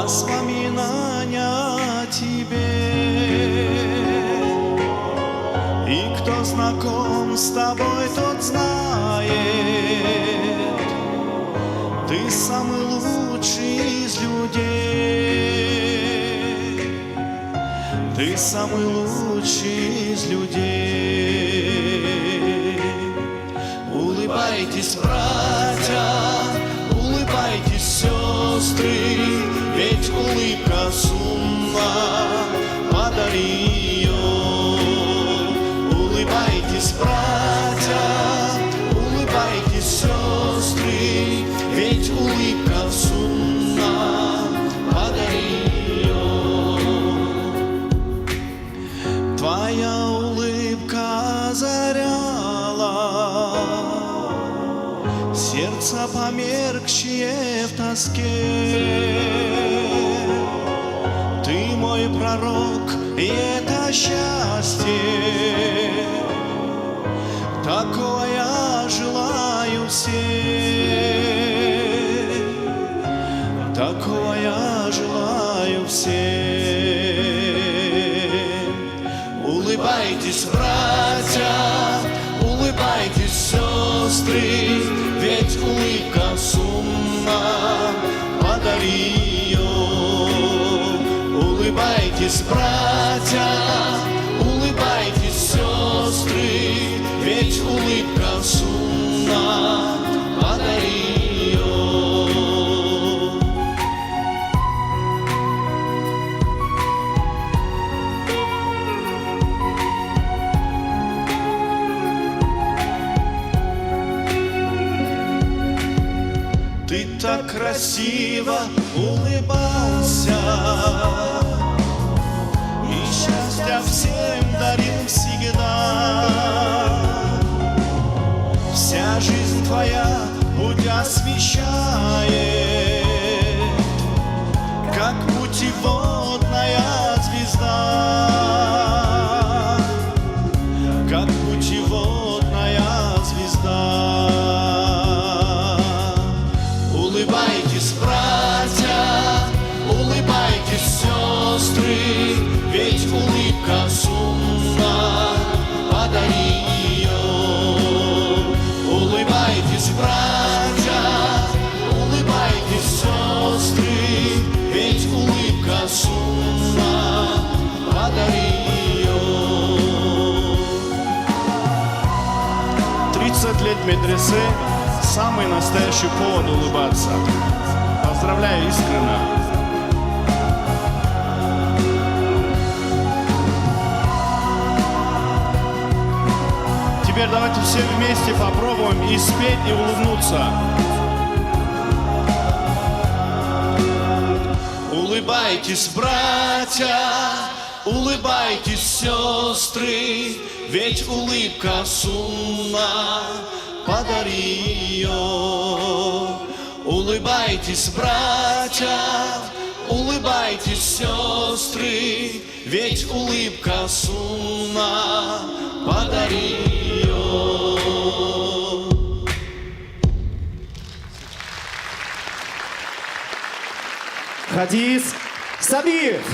воспоминания о тебе. И кто знаком с тобой, тот знает, ты самый лучший из людей. Ты самый лучший из людей. Улыбайтесь, братья, улыбайтесь, сестры, ведь улыбка сумма, подари ее. Улыбайтесь, братья, улыбайтесь, сестры, ведь улыбка сумма, подари ее. Твоя улыбка озаряла сердце, померкшее в тоске. Ты мой пророк, и это счастье, такого я желаю всем, такого я желаю всем. Улыбайтесь, братья, улыбайтесь, сестры, ведь улыбка сумма, подари ее. Улыбайтесь, братья, улыбайтесь, сестры, ведь улыбка сумма, подари ее. Ты так красиво улыбался и счастья всем дарил всегда. Вся жизнь твоя путь освещает, как путеводная звезда, как путеводная звезда. Улыбайтесь, братья, улыбайтесь, сестры, ведь улыбка сумма, подари ее. Улыбайтесь, братья, улыбайтесь, сестры, ведь улыбка сумма, подари ее. 30 лет медресе — самый настоящий повод улыбаться. Поздравляю искренне. Теперь давайте все вместе попробуем и спеть, и улыбнуться. Улыбайтесь, братья, улыбайтесь, сестры, ведь улыбка сумма, подари ее. Улыбайтесь, братья, улыбайтесь, сестры, ведь улыбка сумма, подари ее. Хадис Сабиев.